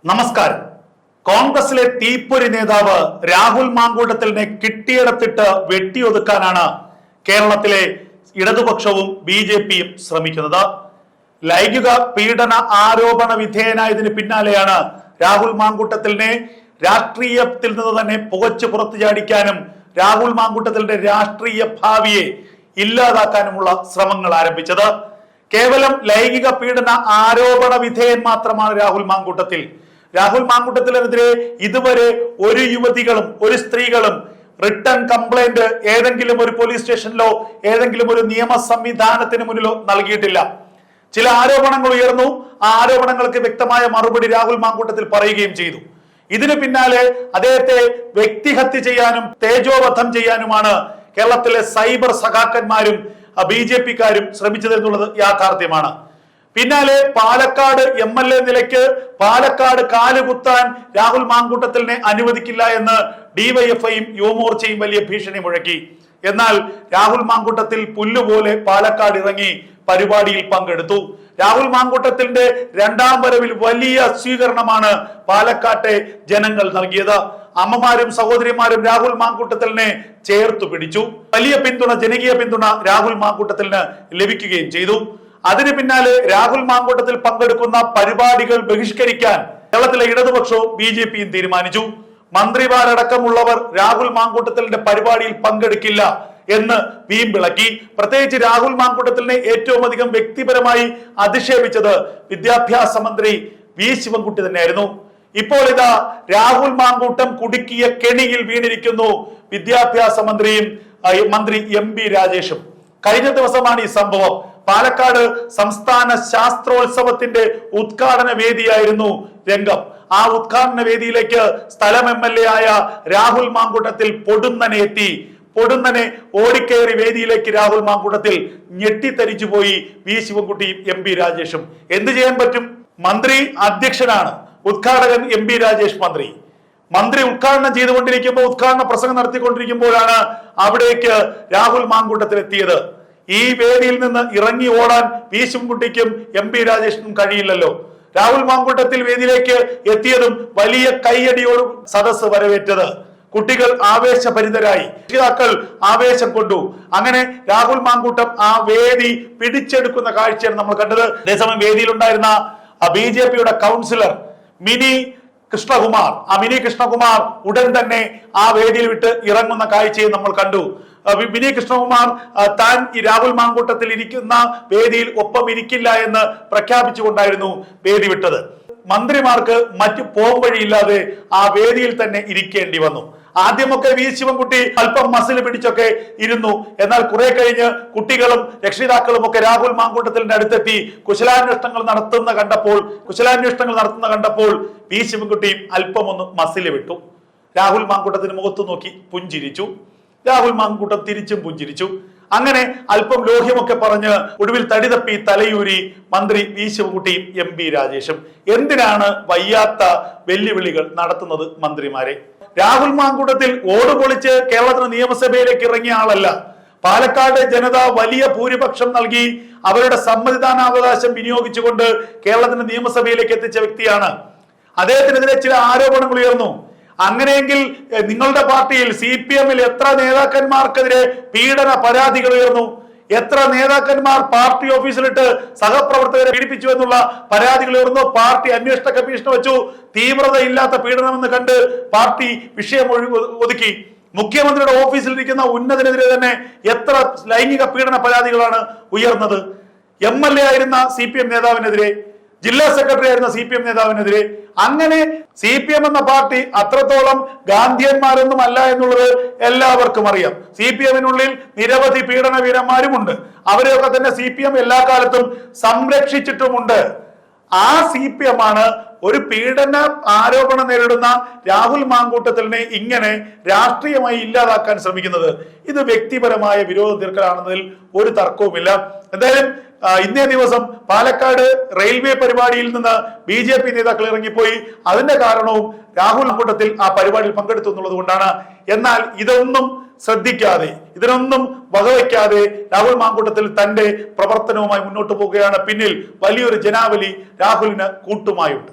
നമസ്കാരം. കോൺഗ്രസിലെ തീപ്പൊരി നേതാവ് രാഹുൽ മാങ്കൂട്ടത്തിലിനെ കിട്ടിയിടത്തിട്ട് വെട്ടിയൊതുക്കാനാണ് കേരളത്തിലെ ഇടതുപക്ഷവും ബി.ജെ.പിയും ശ്രമിക്കുന്നത്. ലൈംഗിക പീഡന ആരോപണ വിധേയനായതിന് പിന്നാലെയാണ് രാഹുൽ മാങ്കൂട്ടത്തിലിനെ രാഷ്ട്രീയത്തിൽ നിന്ന് തന്നെ പുകച്ചു പുറത്തു ചാടിക്കാനും രാഹുൽ മാങ്കൂട്ടത്തിലിന്റെ രാഷ്ട്രീയ ഭാവിയെ ഇല്ലാതാക്കാനുമുള്ള ശ്രമങ്ങൾ ആരംഭിച്ചത്. കേവലം ലൈംഗിക പീഡന ആരോപണ വിധേയൻ മാത്രമാണ് രാഹുൽ മാങ്കൂട്ടത്തിൽ. രാഹുൽ മാങ്കൂട്ടത്തിനെതിരെ ഇതുവരെ ഒരു യുവതികളും ഒരു സ്ത്രീകളും റിട്ടേൺ കംപ്ലൈന്റ് ഏതെങ്കിലും ഒരു പോലീസ് സ്റ്റേഷനിലോ ഏതെങ്കിലും ഒരു നിയമ സംവിധാനത്തിന് മുന്നിലോ നൽകിയിട്ടില്ല. ചില ആരോപണങ്ങൾ ഉയർന്നു. ആ ആരോപണങ്ങൾക്ക് വ്യക്തമായ മറുപടി രാഹുൽ മാങ്കൂട്ടത്തിൽ പറയുകയും ചെയ്തു. ഇതിനു പിന്നാലെ അദ്ദേഹത്തെ വ്യക്തിഹത്യ ചെയ്യാനും തേജോവധം ചെയ്യാനുമാണ് കേരളത്തിലെ സൈബർ സഖാക്കന്മാരും ബി.ജെ.പിക്കാരും ശ്രമിച്ചതെന്നുള്ളത് യാഥാർത്ഥ്യമാണ്. പിന്നാലെ പാലക്കാട് MLA നിലയ്ക്ക് പാലക്കാട് കാലുകുത്താൻ രാഹുൽ മാങ്കൂട്ടത്തിലിനെ അനുവദിക്കില്ല എന്ന് ഡിവൈഎഫ്ഐയും യുവമോർച്ചയും വലിയ ഭീഷണി മുഴക്കി. എന്നാൽ രാഹുൽ മാങ്കൂട്ടത്തിൽ പുല്ലുപോലെ പാലക്കാട് ഇറങ്ങി പരിപാടിയിൽ പങ്കെടുത്തു. രാഹുൽ മാങ്കൂട്ടത്തിന്റെ രണ്ടാം വരവിൽ വലിയ സ്വീകരണമാണ് പാലക്കാട്ടെ ജനങ്ങൾ നൽകിയത്. അമ്മമാരും സഹോദരിമാരും രാഹുൽ മാങ്കൂട്ടത്തിലിനെ ചേർത്തു പിടിച്ചു. വലിയ പിന്തുണ, ജനകീയ പിന്തുണ രാഹുൽ മാങ്കൂട്ടത്തിലിന് ലഭിക്കുകയും ചെയ്തു. അതിന് പിന്നാലെ രാഹുൽ മാങ്കൂട്ടത്തിൽ പങ്കെടുക്കുന്ന പരിപാടികൾ ബഹിഷ്കരിക്കാൻ കേരളത്തിലെ ഇടതുപക്ഷവും ബി.ജെ.പിയും തീരുമാനിച്ചു. മന്ത്രിമാരടക്കമുള്ളവർ രാഹുൽ മാങ്കൂട്ടത്തിലിന്റെ പരിപാടിയിൽ പങ്കെടുക്കില്ല എന്ന് വീമ്പിളക്കി. പ്രത്യേകിച്ച് രാഹുൽ മാങ്കൂട്ടത്തിലിനെ ഏറ്റവും അധികം വ്യക്തിപരമായി അധിക്ഷേപിച്ചത് വിദ്യാഭ്യാസ മന്ത്രി വി ശിവൻകുട്ടി തന്നെയായിരുന്നു. ഇപ്പോൾ ഇതാ രാഹുൽ മാങ്കൂട്ടം കുടുക്കിയ കെണിയിൽ വീണിരിക്കുന്നു വിദ്യാഭ്യാസ മന്ത്രി എം.ബി. രാജേഷും. കഴിഞ്ഞ ദിവസമാണ് ഈ സംഭവം. പാലക്കാട് സംസ്ഥാന ശാസ്ത്രോത്സവത്തിന്റെ ഉദ്ഘാടന വേദിയായിരുന്നു രംഗം. ആ ഉദ്ഘാടന വേദിയിലേക്ക് സ്ഥലം MLA ആയ രാഹുൽ മാങ്കൂട്ടത്തിൽ പൊടുന്നനെ എത്തി. പൊടുന്നനെ ഓടിക്കയറി വേദിയിലേക്ക് രാഹുൽ മാങ്കൂട്ടത്തിൽ ഞെട്ടിത്തരിച്ചു പോയി വി ശിവൻകുട്ടിയും എം.ബി. രാജേഷും. എന്ത് ചെയ്യാൻ പറ്റും? മന്ത്രി അധ്യക്ഷനാണ്, ഉദ്ഘാടകൻ എം.ബി. രാജേഷ് മന്ത്രി ഉദ്ഘാടനം ചെയ്തുകൊണ്ടിരിക്കുമ്പോൾ, ഉദ്ഘാടന പ്രസംഗം നടത്തിക്കൊണ്ടിരിക്കുമ്പോഴാണ് അവിടേക്ക് രാഹുൽ മാങ്കൂട്ടത്തിൽ എത്തിയത്. ഈ വേദിയിൽ നിന്ന് ഇറങ്ങി ഓടാൻ വി ശിവൻകുട്ടിക്കും എം.ബി. രാജേഷിനും കഴിയില്ലല്ലോ. രാഹുൽ മാങ്കൂട്ടത്തിൽ വേദിയിലേക്ക് എത്തിയതും വലിയ കൈയടിയോട് സദസ്സ് വരവേറ്റത്. കുട്ടികൾ ആവേശഭരിതരായി, രക്ഷിതാക്കൾ ആവേശം കൊണ്ടു. അങ്ങനെ രാഹുൽ മാങ്കൂട്ടം ആ വേദി പിടിച്ചെടുക്കുന്ന കാഴ്ചയാണ് നമ്മൾ കണ്ടത്. അതേസമയം വേദിയിലുണ്ടായിരുന്ന ബി.ജെ.പിയുടെ കൗൺസിലർ മിനി കൃഷ്ണകുമാർ ഉടൻ തന്നെ ആ വേദിയിൽ വിട്ട് ഇറങ്ങുന്ന കാഴ്ചയും നമ്മൾ കണ്ടു. മിനി കൃഷ്ണകുമാർ താൻ ഈ രാഹുൽ മാങ്കൂട്ടത്തിൽ ഇരിക്കുന്ന വേദിയിൽ ഒപ്പം ഇരിക്കില്ല എന്ന് പ്രഖ്യാപിച്ചുകൊണ്ടായിരുന്നു വേദി വിട്ടത്. മന്ത്രിമാർക്ക് മറ്റു പോംവഴിയില്ലാതെ ആ വേദിയിൽ തന്നെ ഇരിക്കേണ്ടി വന്നു. ആദ്യമൊക്കെ വി ശിവൻകുട്ടി അല്പം മസിൽ പിടിച്ചൊക്കെ ഇരുന്നു. എന്നാൽ കുറെ കഴിഞ്ഞ് കുട്ടികളും രക്ഷിതാക്കളും ഒക്കെ രാഹുൽ മാങ്കൂട്ടത്തിന്റെ അടുത്തെത്തി കുശലാന്വേഷണങ്ങൾ നടത്തുന്ന കണ്ടപ്പോൾ വി ശിവൻകുട്ടിയും അല്പം ഒന്ന് മസിൽ വിട്ടു. രാഹുൽ മാങ്കൂട്ടത്തിന് മുഖത്ത് നോക്കി പുഞ്ചിരിച്ചു. രാഹുൽ മാങ്കൂട്ടം തിരിച്ചും പുഞ്ചിരിച്ചു. അങ്ങനെ അല്പം ലോഹ്യമൊക്കെ പറഞ്ഞ് ഒടുവിൽ തടിതപ്പി തലയൂരി മന്ത്രി വി ശിവൻകുട്ടിയും എം.ബി. രാജേഷും. എന്തിനാണ് വയ്യാത്ത വെല്ലുവിളികൾ നടത്തുന്നത് മന്ത്രിമാരെ? രാഹുൽ മാങ്കൂട്ടത്തിൽ ഓട് പൊളിച്ച് കേരളത്തിന് നിയമസഭയിലേക്ക് ഇറങ്ങിയ ആളല്ല. പാലക്കാട് ജനത വലിയ ഭൂരിപക്ഷം നൽകി അവരുടെ സമ്മതിദാനാവകാശം വിനിയോഗിച്ചുകൊണ്ട് കേരളത്തിന്റെ നിയമസഭയിലേക്ക് എത്തിച്ച വ്യക്തിയാണ്. അദ്ദേഹത്തിനെതിരെ ചില ആരോപണങ്ങൾ ഉയർന്നു. അങ്ങനെയെങ്കിൽ നിങ്ങളുടെ പാർട്ടിയിൽ CPM-ൽ എത്ര നേതാക്കന്മാർക്കെതിരെ പീഡന പരാതികൾ ഉയർന്നു? എത്ര നേതാക്കന്മാർ പാർട്ടി ഓഫീസിലിട്ട് സഹപ്രവർത്തകരെ പീഡിപ്പിച്ചു എന്നുള്ള പരാതികൾ ഉയർന്നു? പാർട്ടി അന്വേഷണ കമ്മീഷൻ വെച്ചു. തീവ്രതയില്ലാത്ത പീഡനമെന്ന് കണ്ട് പാർട്ടി വിഷയം ഒതുക്കി. മുഖ്യമന്ത്രിയുടെ ഓഫീസിലിരിക്കുന്ന ഉന്നതനെതിരെ തന്നെ എത്ര ലൈംഗിക പീഡന പരാതികളാണ് ഉയർന്നത്? MLA ആയിരുന്ന CPM നേതാവിനെതിരെ, ജില്ലാ സെക്രട്ടറി ആയിരുന്ന CPM നേതാവിനെതിരെ. അങ്ങനെ CPM എന്ന പാർട്ടി അത്രത്തോളം ഗാന്ധിയന്മാരൊന്നും അല്ല എന്നുള്ളത് എല്ലാവർക്കും അറിയാം. CPM-നുള്ളിൽ നിരവധി പീഡന വീരന്മാരുമുണ്ട്. അവരെയൊക്കെ തന്നെ CPM എല്ലാ കാലത്തും സംരക്ഷിച്ചിട്ടുമുണ്ട്. ആ CPM-ആണ് ഒരു പീഡന ആരോപണം നേരിടുന്ന രാഹുൽ മാങ്കൂട്ടത്തിലിനെ ഇങ്ങനെ രാഷ്ട്രീയമായി ഇല്ലാതാക്കാൻ ശ്രമിക്കുന്നത്. ഇത് വ്യക്തിപരമായ വിരോധ തീർക്കലാണെന്നതിൽ ഒരു തർക്കവുമില്ല. എന്തായാലും ഇന്നേ ദിവസം പാലക്കാട് റെയിൽവേ പരിപാടിയിൽ നിന്ന് ബി.ജെ.പി. നേതാക്കൾ ഇറങ്ങിപ്പോയി. അതിന്റെ കാരണവും രാഹുൽ മാങ്കൂട്ടത്തിൽ ആ പരിപാടിയിൽ പങ്കെടുത്തു എന്നുള്ളത് കൊണ്ടാണ്. എന്നാൽ ഇതൊന്നും ശ്രദ്ധിക്കാതെ, ഇതിനൊന്നും വകവയ്ക്കാതെ രാഹുൽ മാങ്കൂട്ടത്തിൽ തന്റെ പ്രവർത്തനവുമായി മുന്നോട്ട് പോവുകയാണ്. പിന്നിൽ വലിയൊരു ജനാവലി രാഹുലിന് കൂട്ടുമായുണ്ട്.